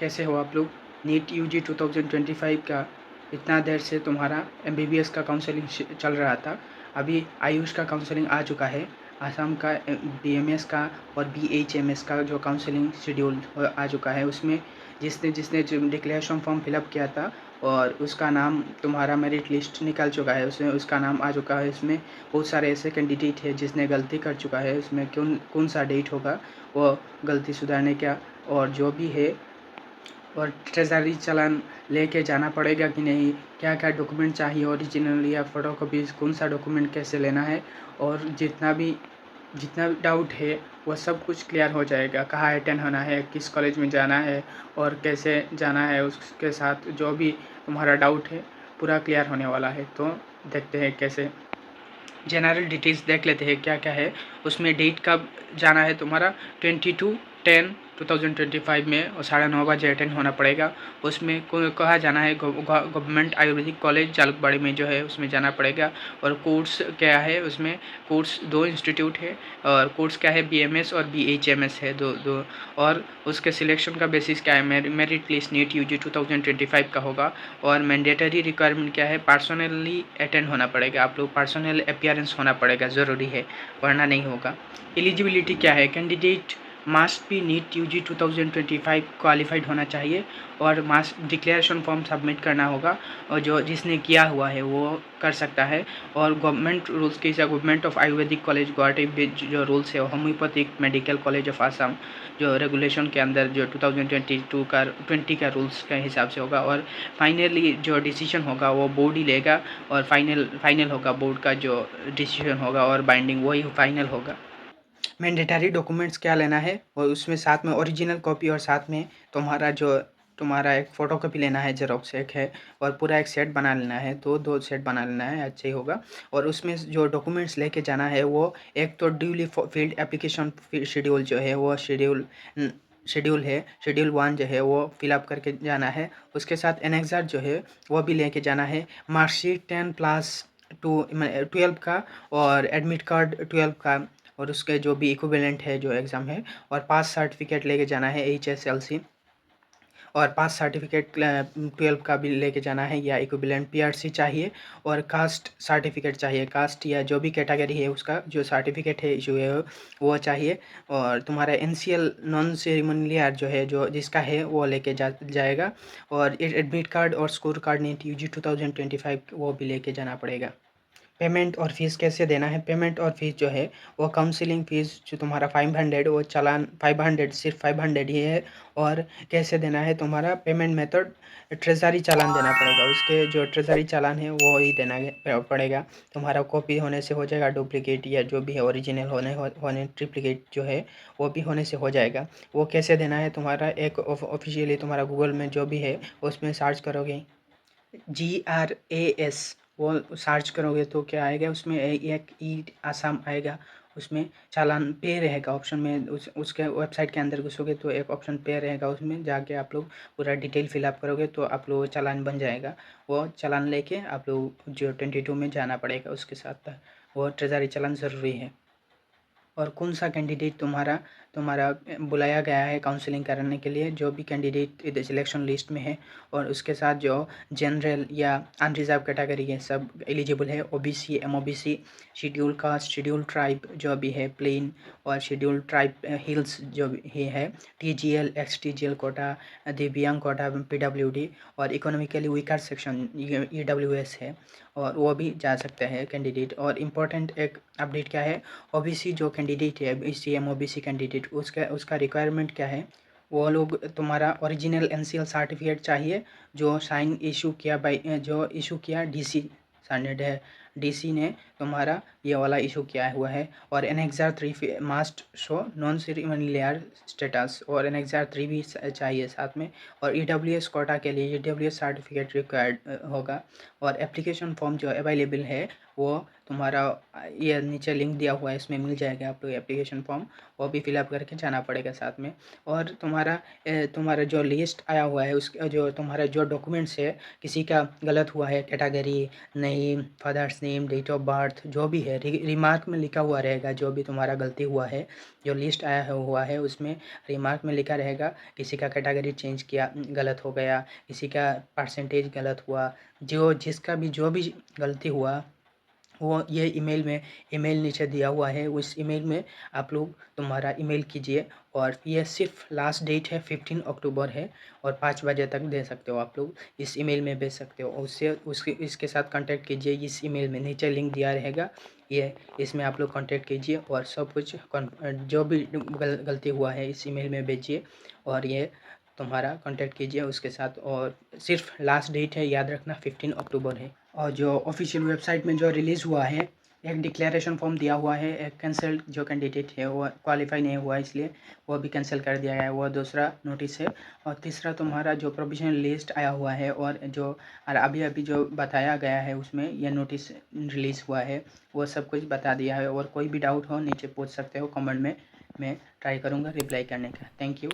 कैसे हो आप लोग? नीट यूजी 2025 का इतना देर से तुम्हारा एमबीबीएस का काउंसलिंग चल रहा था। अभी आयुष का काउंसलिंग आ चुका है। आसाम का बीएमएस का और बीएचएमएस का जो काउंसलिंग शेड्यूल आ चुका है, उसमें जिसने जिसने जो डिक्लेरेशन फॉर्म फिलअप किया था और उसका नाम तुम्हारा मेरिट लिस्ट निकल चुका है, उसमें उसका नाम आ चुका है। इसमें बहुत सारे ऐसे कैंडिडेट है जिसने गलती कर चुका है। उसमें कौन सा डेट होगा वो गलती सुधारने का, और जो भी है, और ट्रेजरी चालान लेके जाना पड़ेगा कि नहीं, क्या क्या डॉक्यूमेंट चाहिए, ओरिजिनल या फ़ोटोकॉपीज़, कौन सा डॉक्यूमेंट कैसे लेना है, और जितना भी डाउट है वो सब कुछ क्लियर हो जाएगा। कहाँ अटेंड होना है, किस कॉलेज में जाना है और कैसे जाना है, उसके साथ जो भी तुम्हारा डाउट है पूरा क्लियर होने वाला है। तो देखते हैं कैसे जनरल डिटेल्स देख लेते हैं क्या क्या है उसमें। डेट कब जाना है तुम्हारा 22/10/2025 में, और 9:30 बजे अटेंड होना पड़ेगा। उसमें कहाँ जाना है, गवर्नमेंट आयुर्वेदिक कॉलेज जालुकबाड़ी में जो है उसमें जाना पड़ेगा। और कोर्स क्या है उसमें, कोर्स 2 इंस्टीट्यूट है, और कोर्स क्या है बीएमएस और बीएचएमएस है, दो। और उसके सिलेक्शन का बेसिस क्या है, मेरिट लिस्ट नीट यूजी 2025 का होगा। और मैंडेटरी रिक्वायरमेंट क्या है, पर्सनली अटेंड होना पड़ेगा। आप लोग पर्सनल अपीयरेंस होना पड़ेगा, ज़रूरी है, वरना नहीं होगा। एलिजिबिलिटी क्या है, candidate must be NEET UG 2025 qualified होना चाहिए, और मास डिक्लेरेशन फॉर्म सबमिट करना होगा, और जो जिसने किया हुआ है वो कर सकता है। और गवर्नमेंट रूल्स के हिसाब, government of Ayurvedic college Guwahati जो रूल्स है, homeopathic medical college of Assam जो रेगुलेशन के अंदर जो 2020 का रूल्स के हिसाब से होगा। और फाइनली जो डिसीजन होगा वो बोर्ड ही लेगा, और फाइनल होगा बोर्ड का जो डिसीजन होगा, और बाइंडिंग वही फाइनल होगा। मैंडेटरी डॉक्यूमेंट्स क्या लेना है, और उसमें साथ में ओरिजिनल कॉपी, और साथ में तुम्हारा एक फ़ोटो कॉपी लेना है, जेरोक्स एक है, और पूरा एक सेट बना लेना है, दो सेट बना लेना है, अच्छा ही होगा। और उसमें जो डॉक्यूमेंट्स लेके जाना है वो एक तो ड्यूली फील्ड एप्लीकेशन शेड्यूल जो है वो शेड्यूल 1 जो है वो फिलअप करके जाना है। उसके साथ एनेक्सर जो है वो भी लेके जाना है। मार्कशीट 10+2 12 का, और एडमिट कार्ड 12 का, और उसके जो भी इक्विवेलेंट है जो एग्ज़ाम है, और पास सर्टिफिकेट लेके जाना है HSLC, और पास सर्टिफिकेट 12 का भी लेके जाना है, या इक्विवेलेंट PRC चाहिए, और कास्ट सर्टिफिकेट चाहिए, कास्ट या जो भी कैटेगरी है उसका जो सर्टिफिकेट है जो है वो चाहिए। और तुम्हारा NCL नॉन सेरेमोनियल जो है जो जिसका है वो लेके जाएगा। और एडमिट कार्ड और स्कोर कार्ड नीट यूजी 2025 वो भी लेके जाना पड़ेगा। पेमेंट और फीस कैसे देना है, पेमेंट और फीस जो है वो काउंसलिंग फ़ीस जो तुम्हारा 500, वो चालान 500, सिर्फ 500 ही है। और कैसे देना है, तुम्हारा पेमेंट मेथड ट्रेजरी चालान देना पड़ेगा। उसके जो ट्रेजरी चालान है वो ही देना पड़ेगा। तुम्हारा कॉपी होने से हो जाएगा, डुप्लीकेट या जो भी है ओरिजिनल होने ट्रिप्लीकेट जो है वो भी होने से हो जाएगा। वो कैसे देना है, तुम्हारा एक ऑफिशियली तुम्हारा गूगल में जो भी है उसमें सर्च करोगे, GRAS वो सर्च करोगे तो क्या आएगा, उसमें एक ई आसाम आएगा। उसमें चालान पे रहेगा ऑप्शन में, उसके वेबसाइट के अंदर घुसोगे तो एक ऑप्शन पे रहेगा, उसमें जाके आप लोग पूरा डिटेल फिलअप करोगे तो आप लोग चालान बन जाएगा। वो चालान लेके आप लोग जो 22 में जाना पड़ेगा, उसके साथ वो ट्रेजरी चालान ज़रूरी है। और कौन सा कैंडिडेट तुम्हारा बुलाया गया है काउंसलिंग करने के लिए, जो भी कैंडिडेट सिलेक्शन लिस्ट में है, और उसके साथ जो जनरल या अनरिजर्व कैटेगरी है सब एलिजिबल है। OBC MOBC schedule caste, schedule tribe जो भी है प्लेन, और शेड्यूल ट्राइब हिल्स जो भी है, TGL XTGL कोटा, दिव्यांग कोटा, PWD, और इकोनॉमिकली वीकर सेक्शन EWS है, और वो भी जा सकते हैं कैंडिडेट। और इम्पोर्टेंट एक अपडेट क्या है, OBC जो कैंडिडेट है, BC MOBC कैंडिडेट, उसका रिक्वायरमेंट क्या है, वो लोग तुम्हारा ओरिजिनल NCL सर्टिफिकेट चाहिए जो साइन इशू किया जो इशू किया DC स्टैंडर्ड है, DC ने तुम्हारा ये वाला इशू किया हुआ है। और एनेक्सर 3 मास्ट शो नॉन सेरेमोनियल स्टेटस, और एनेक्सर 3 भी चाहिए साथ में। और EWS कोटा के लिए EWS सर्टिफिकेट रिक्वायर्ड होगा। और एप्लीकेशन फॉर्म जो अवेलेबल है वो तुम्हारा ये नीचे लिंक दिया हुआ है, इसमें मिल जाएगा आप लोग एप्लीकेशन फॉर्म, वो भी फिलअप करके जाना पड़ेगा साथ में। और तुम्हारा जो लिस्ट आया हुआ है उसका जो तुम्हारा जो डॉक्यूमेंट्स है, किसी का गलत हुआ है category, name, father's name, date of birth जो भी नीचे रिमार्क में लिखा हुआ रहेगा जो भी तुम्हारा गलती हुआ है, जो लिस्ट आया हुआ है उसमें रिमार्क में लिखा रहेगा। किसी का कैटेगरी चेंज किया गलत हो गया, किसी का परसेंटेज गलत हुआ, जिसका भी जो भी गलती हुआ वो ये ईमेल नीचे दिया हुआ है। उस ईमेल में आप लोग तुम्हारा ईमेल कीजिए, और ये सिर्फ लास्ट डेट है 15 अक्टूबर है, और 5 बजे तक दे सकते हो आप लोग, इस ईमेल में भेज सकते हो। इसके साथ कांटेक्ट कीजिए, इस ईमेल में नीचे लिंक दिया रहेगा, ये इसमें आप लोग कांटेक्ट कीजिए और सब कुछ जो भी गलती हुआ है इस ईमेल में भेजिए, और ये तुम्हारा कांटेक्ट कीजिए उसके साथ। और सिर्फ लास्ट डेट है, याद रखना 15 अक्टूबर है। और जो ऑफिशियल वेबसाइट में जो रिलीज़ हुआ है, एक डिक्लेरेशन फॉर्म दिया हुआ है, एक कैंसिल जो कैंडिडेट है वो क्वालिफाई नहीं हुआ इसलिए वो भी कैंसिल कर दिया गया है, वो दूसरा नोटिस है। और तीसरा तुम्हारा जो प्रोविजनल लिस्ट आया हुआ है और जो अभी अभी जो बताया गया है उसमें यह नोटिस रिलीज़ हुआ है, वो सब कुछ बता दिया है। और कोई भी डाउट हो नीचे पूछ सकते हो कमेंट में, मैं ट्राई करूँगा रिप्लाई करने का। Thank you.